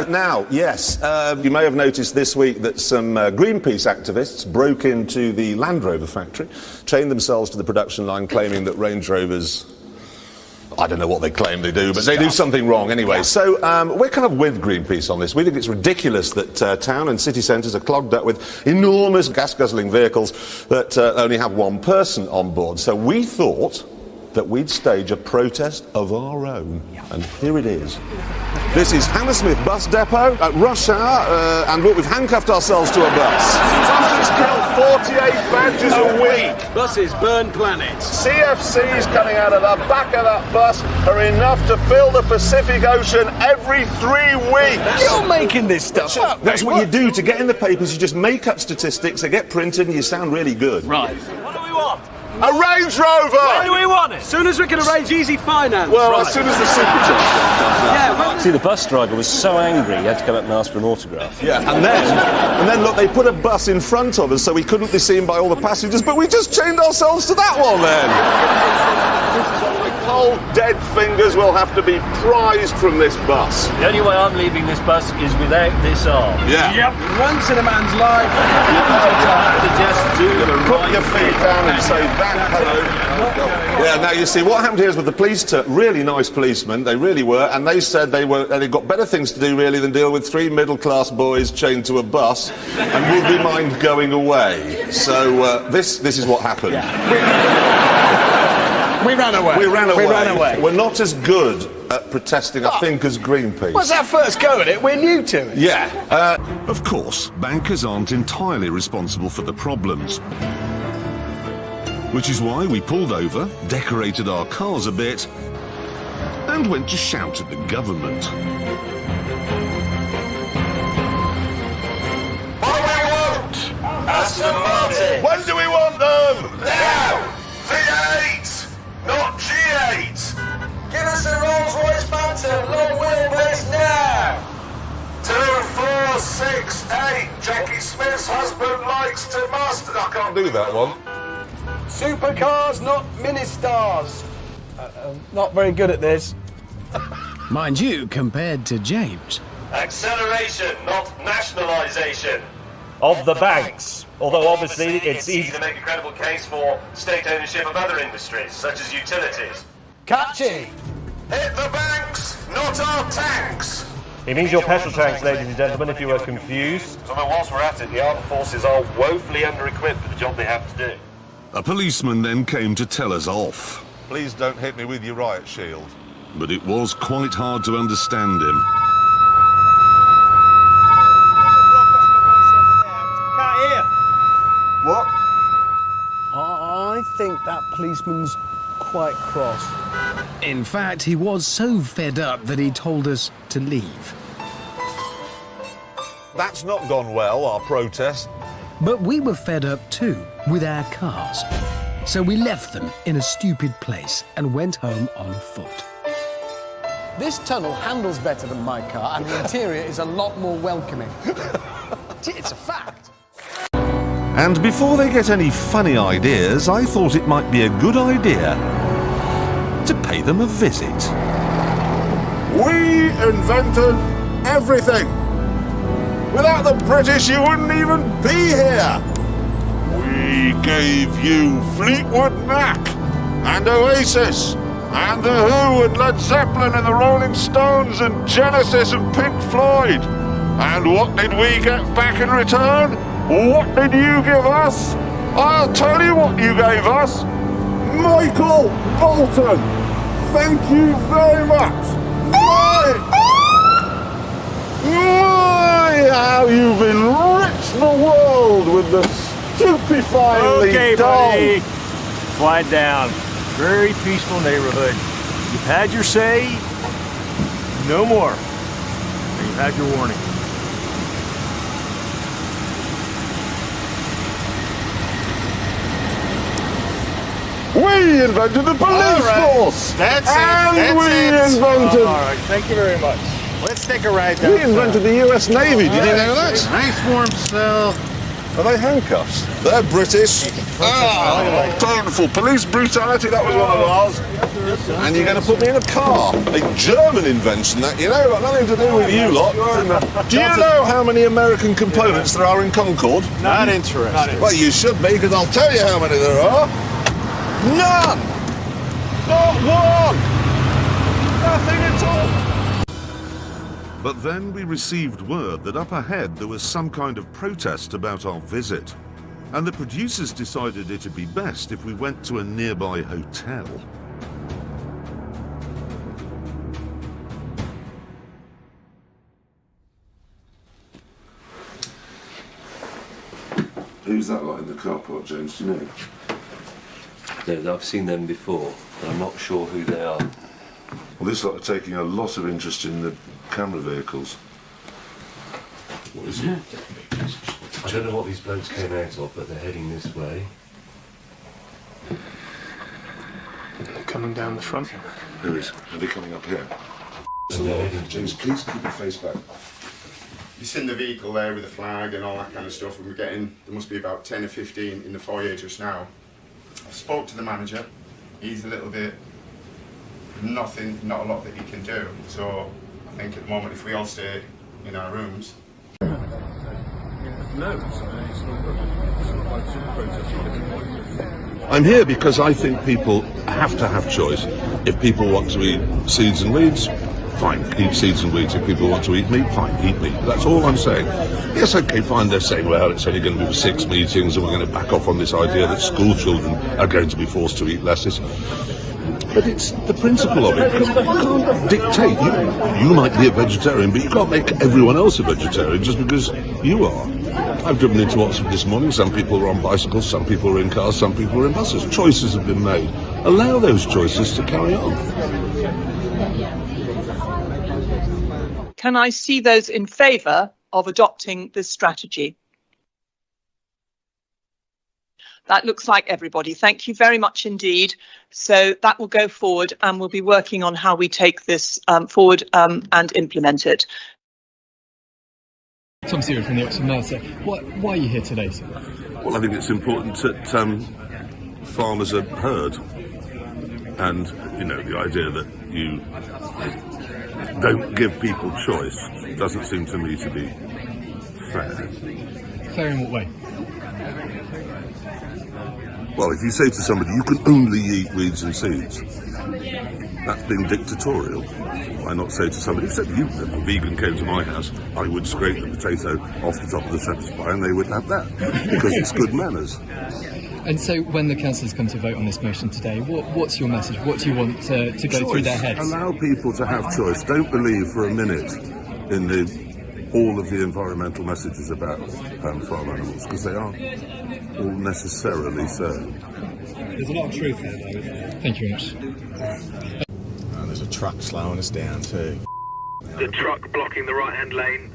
Now, yes, you may have noticed this week that some Greenpeace activists broke into the Land Rover factory, chained themselves to the production line claiming that Range Rovers, I don't know what they claim they do, but they do something wrong anyway. Yeah. So we're kind of with Greenpeace on this. We think it's ridiculous that town and city centres are clogged up with enormous gas-guzzling vehicles that only have one person on board. So we thought that we'd stage a protest of our own. Yeah. And here it is. This is Hammersmith Bus Depot at rush hour, and look, we've handcuffed ourselves to a bus. Buses kill 48 badgers a week. Buses burn planets. CFCs coming out of the back of that bus are enough to fill the Pacific Ocean every 3 weeks. You're making this stuff up. That's what you do to get in the papers. You just make up statistics, they get printed, and you sound really good. Right. What do we want? A Range Rover! When do we want it? As soon as we can arrange easy finance. Well, right. As soon as the supercharger comes out. Yeah, see, the bus driver was so angry he had to come up and ask for an autograph. Yeah, and then look, they put a bus in front of us so we couldn't be seen by all the passengers, but we just chained ourselves to that one then. Cold, dead fingers will have to be prized from this bus. The only way I'm leaving this bus is without this arm. Yeah. Yep. Once in a man's life, you have to just do the Put right your feet down and say that hello. Yeah, now you see, what happened here is with the police, really nice policemen, they really were, and they said they got better things to do really than deal with 3 middle-class boys chained to a bus, and would be mind going away. So this is what happened. Yeah. We ran away. We ran away. We're not as good at protesting, I think, as Greenpeace. What's our first go at it? We're new to it. Yeah. Of course, bankers aren't entirely responsible for the problems. Which is why we pulled over, decorated our cars a bit, and went to shout at the government. What do we want? Aston Martin. When do we want them? Now! V8, not G8. Give us a Rolls-Royce Phantom, long wheelbase now. 2, 4, 6, 8. Jackie Smith's husband likes to master. I can't do that one. Supercars, not mini-stars. Not very good at this. Mind you, compared to James. Acceleration, not nationalisation. Of the banks. Although obviously it's easy to make a credible case for state ownership of other industries, such as utilities. Catchy. Hit the banks, not our tanks. It means your petrol tanks, ladies and gentlemen, if you were confused. So whilst we're at it, the armed forces are woefully under-equipped for the job they have to do. A policeman then came to tell us off. Please don't hit me with your riot shield. But it was quite hard to understand him. What? I think that policeman's quite cross. In fact, he was so fed up that he told us to leave. That's not gone well, our protest. But we were fed up too, with our cars. So we left them in a stupid place and went home on foot. This tunnel handles better than my car, and the interior is a lot more welcoming. It's a fact. And before they get any funny ideas, I thought it might be a good idea to pay them a visit. We invented everything. Without the British, you wouldn't even be here. We gave you Fleetwood Mac and Oasis and The Who and Led Zeppelin and the Rolling Stones and Genesis and Pink Floyd. And what did we get back in return? What did you give us? I'll tell you what you gave us. Michael Bolton. Thank you very much. How you've enriched the world with the stupefyingly dull. Buddy. Quiet down. Very peaceful neighborhood. You've had your say. No more. You've had your warning. We invented the police force! That's and it. we invented... All right, thank you very much. Let's take a ride down. We invented the US Navy, did you know that? Nice warm cell. Are they handcuffs? They're British. Painful. Police brutality, that was one of ours. And you're going to put me in a car. A German invention, that, you know, got nothing to do with you lot. Do you know how many American components there are in Concorde? Not interested. Well, you should be, because I'll tell you how many there are. None! Not one! Nothing at all! But then we received word that up ahead there was some kind of protest about our visit, and the producers decided it'd be best if we went to a nearby hotel. Who's that lot in the car park, James? Do you know? No, I've seen them before, but I'm not sure who they are. Well, this lot are taking a lot of interest in the camera vehicles. What is it? I don't know what these blokes came out of, but they're heading this way. Coming down the front. Who is? Are they coming up here? James, please keep your face back. You've seen the vehicle there with the flag and all that kind of stuff, and there must be about 10 or 15 in the foyer just now. I've spoke to the manager. He's a little bit, not a lot that he can do. So I think at the moment, if we all stay in our rooms. I'm here because I think people have to have choice. If people want to eat seeds and weeds, fine, eat seeds and weeds. If people want to eat meat, fine, eat meat. That's all I'm saying. Yes, okay, fine, they're saying, well, it's only going to be for 6 meetings and we're going to back off on this idea that school children are going to be forced to eat lettuce. But it's the principle of it. You can't dictate. You might be a vegetarian, but you can't make everyone else a vegetarian just because you are. I've driven into Oxford this morning. Some people are on bicycles, some people are in cars, some people are in buses. Choices have been made. Allow those choices to carry on. Can I see those in favour of adopting this strategy? That looks like everybody. Thank you very much indeed. So that will go forward, and we'll be working on how we take this forward and implement it. Tom Stewart from the Oxford Mail, sir. Why are you here today, sir? Well, I think it's important that farmers are heard. And, you know, the idea that you don't give people choice doesn't seem to me to be fair. Fair in what way? Well, if you say to somebody, you can only eat weeds and seeds, that's being dictatorial. Why not say to somebody, if a vegan came to my house, I would scrape the potato off the top of the shepherd's pie and they would have that, because it's good manners. And so when the councillors come to vote on this motion today, what's your message? What do you want to go through their heads? Allow people to have choice. Don't believe for a minute in all of the environmental messages about farm animals, because they aren't all necessarily so. There's a lot of truth there, though, isn't there? Thank you very much. There's a truck slowing us down too. The truck blocking the right-hand lane.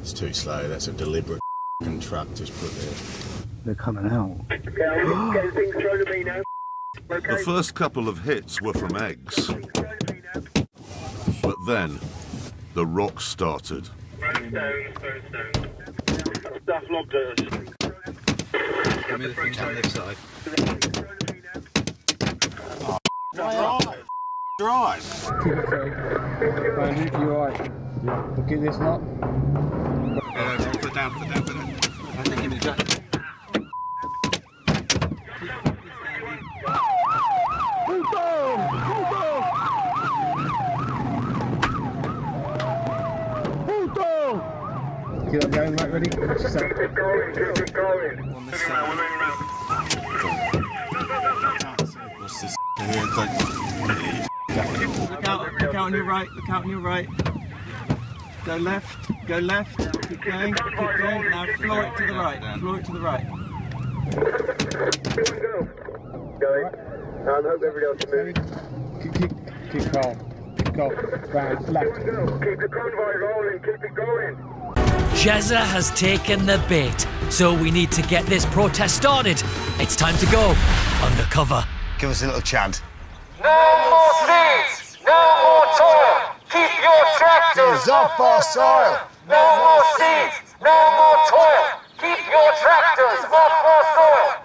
It's too slow. That's a deliberate truck just put there. They're coming out. The first couple of hits were from eggs. But then, the rocks started. Stuff lobbed at us. Give me the thing down this side. Drive. Randy, you alright? Yeah. We'll get this knot. Put it down. And then give me the jacket. Keep it going, right, ready? Keep it going. On this side. What's this Look out on your right, look out on your right. Go left, keep going, now floor it to the right, Going. I hope everybody else can move. Keep calm. Round, left. Keep the convoy rolling, keep it going. Jezza has taken the bait, so we need to get this protest started. It's time to go undercover. Give us a little chant. No more seeds! No more toil! Keep your tractors off our soil! No more seeds! No more toil! Keep your tractors off our soil.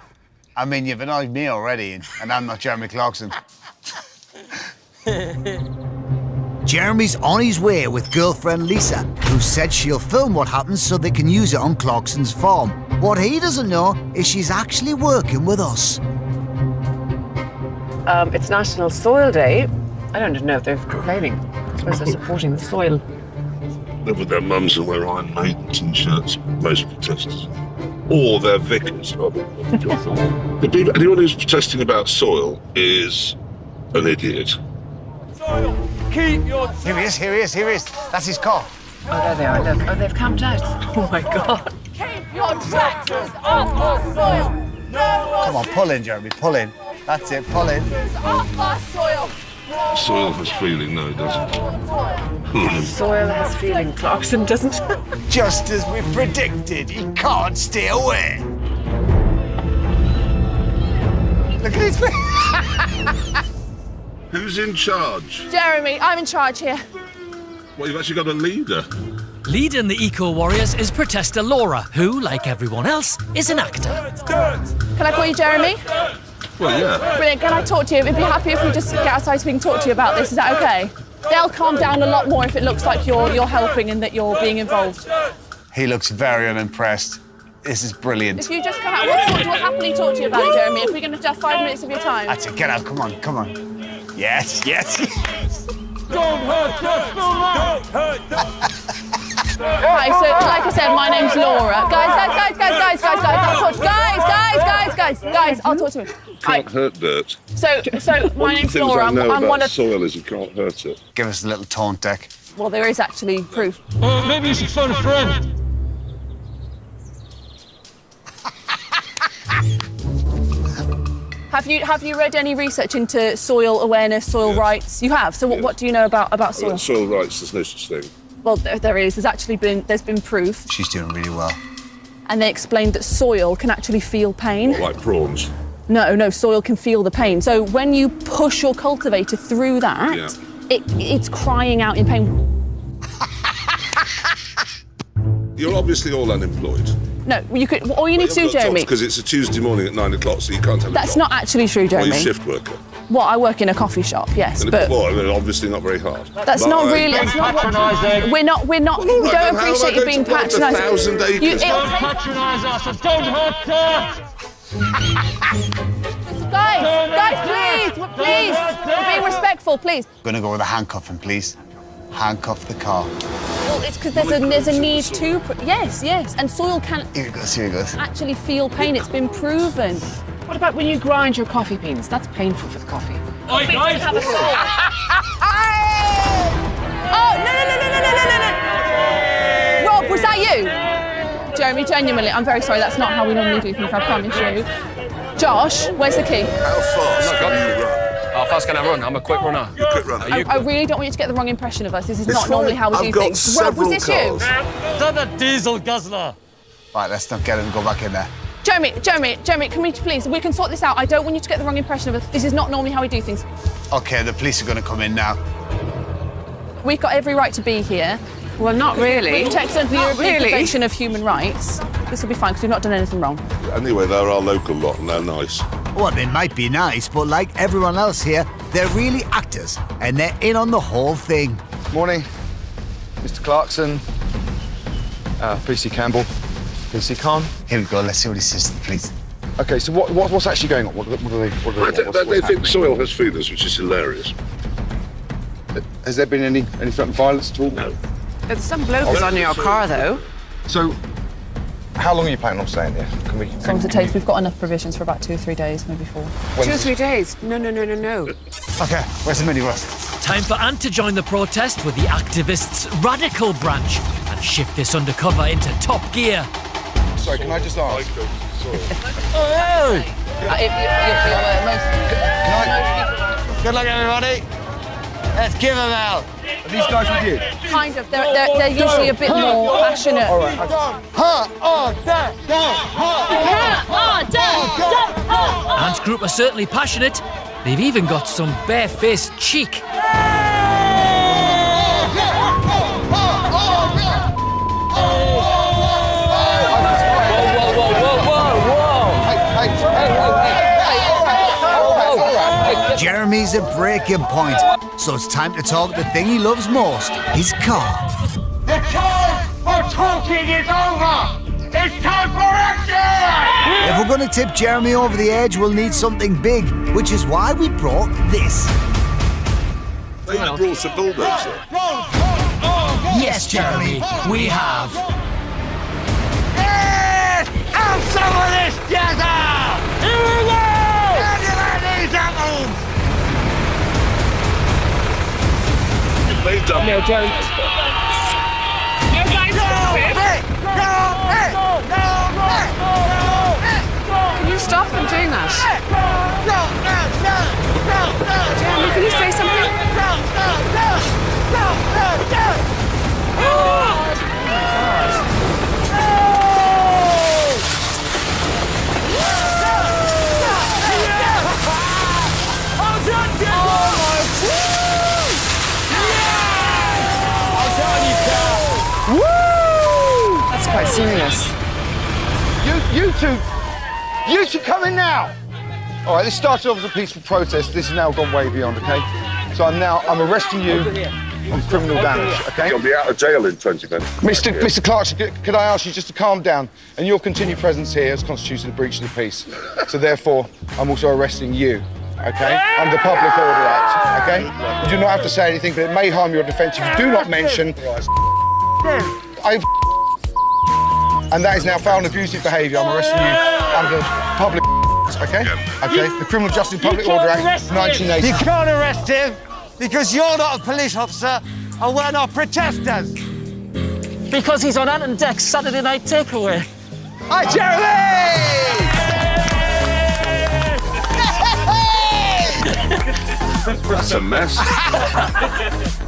I mean, you've annoyed me already, and I'm not Jeremy Clarkson. Jeremy's on his way with girlfriend Lisa, who said she'll film what happens so they can use it on Clarkson's farm. What he doesn't know is she's actually working with us. It's National Soil Day. I don't know if they're complaining. I suppose they're supporting the soil. Live with their mums and wear Iron Maiden t-shirts, most protesters. Or their vicars. Anyone who's protesting about soil is an idiot. Soil, keep your... Here he is. That's his car. Oh, there they are, look. Oh, they've camped out. Oh, my God. Keep your tractors off our soil. Come on, pull in, Jeremy, pull in. That's it, pull in. Off our soil. Soil has feeling, no, it doesn't. Soil has feeling, Clarkson doesn't. Just as we predicted, he can't stay away. Look at his face. Who's in charge? Jeremy, I'm in charge here. Well, you've actually got a leader. Leading the Eco Warriors is protester Laura, who, like everyone else, is an actor. Can I call you Jeremy? Well, yeah. Brilliant. Can I talk to you? It'd be happy if we just get outside so we can talk to you about this. Is that okay? They'll calm down a lot more if it looks like you're helping and that you're being involved. He looks very unimpressed. This is brilliant. If you just come out, we'll happily talk to you about it, Jeremy. If we're going to just 5 minutes of your time. That's it, get out, come on. Yes. Don't hurt us, don't hurt us. Right, so like I said, my name's Laura. Guys, I'll talk to you. Can't hurt dirt. So my name's Laura. I'm one of... soil is you can't hurt it. Give us a little taunt deck. Well, there is actually proof. Maybe you should phone a friend. Have you read any research into soil awareness, soil rights? You have. So what do you know about soil? Soil rights, there's no such thing. Well, there is. There's been proof. She's doing really well. And they explained that soil can actually feel pain. What, like prawns? No, soil can feel the pain. So when you push your cultivator through that, it's crying out in pain. You're obviously all unemployed. No, all you need to do, Jeremy... Because it's a Tuesday morning at 9 o'clock, so you can't have a That's job. not actually true, Jeremy. Are you a shift worker? Well, I work in a coffee shop, yes, but... Well, obviously not very hard. That's not really... That's not what, we don't appreciate you being patronising. Don't patronise us and don't hurt us. Guys, please, be respectful, please. Gonna go with a handcuffing, please. Handcuff the car. Well, it's because there's a need to... Yes, and soil can... Here he goes. ...actually feel pain. It's been proven. What about when you grind your coffee beans? That's painful for the coffee. Oi, guys! Have a soul. Oh, no. Rob, was that you? Jeremy, genuinely, I'm very sorry. That's not how we normally do things, I promise you. Josh, where's the key? How fast can you run? How fast can I run? I'm a quick runner. You're a quick runner. I really don't want you to get the wrong impression of us. This is not normally how we do things. Rob, was this you? Done a diesel guzzler. Right, let's not get him and go back in there. Jeremy, can we please? We can sort this out. I don't want you to get the wrong impression of us. This is not normally how we do things. Okay, the police are going to come in now. We've got every right to be here. Well, not really. Protected under the European Convention of Human Rights. This will be fine because we've not done anything wrong. Anyway, they're our local lot and they're nice. Well, they might be nice, but like everyone else here, they're really actors, and they're in on the whole thing. Morning, Mr. Clarkson, PC Campbell, PC Khan. Here we go. Let's see what he says to the police. Okay, so what's actually going on? What They think soil has feelings, which is hilarious. Has there been any threat of violence at all? No. There's some bloke on your car, though. So, how long are you planning on staying here? As long as it takes, we've got enough provisions for about 2 or 3 days, maybe 4. 2 or 3 days? No. Okay, where's the minibus? Time for Ant to join the protest with the activists' radical branch and shift this undercover into top gear. Sorry, can I just ask? Good luck, everybody. Let's give them out. Are these guys with you? Kind of. They're usually a bit more passionate. All right. Ant's group are certainly passionate. They've even got some bare-faced cheek. Jeremy's at breaking point, so it's time to talk the thing he loves most, his car. The time for talking is over! It's time for action! If we're going to tip Jeremy over the edge, we'll need something big, which is why we brought this. They brought a bulldozer. Yes, Jeremy, we have. Yes! Have some of this, Jazza! Here we go! How do you like these apples? They done. No, Jeremy. You guys Can you stop them doing that? Jeremy, can you say something? That's quite serious. You two come in now. All right, this started off as a peaceful protest. This has now gone way beyond, okay? So I'm arresting you on criminal damage, okay? You'll be out of jail in 20 minutes. Mr. Clarkson, could I ask you just to calm down? And your continued presence here has constituted a breach of the peace. So therefore, I'm also arresting you, okay? Under the Public Order Act, okay? You do not have to say anything, but it may harm your defence if you do not mention... And that is now foul and abusive behaviour. I'm arresting you under public... Okay? Okay? The Criminal Justice Public Order Act, 1980. You can't arrest him because you're not a police officer and we're not protesters. Because he's on Ant and Dec's Saturday Night Takeaway. Hi, Jeremy! That's a mess.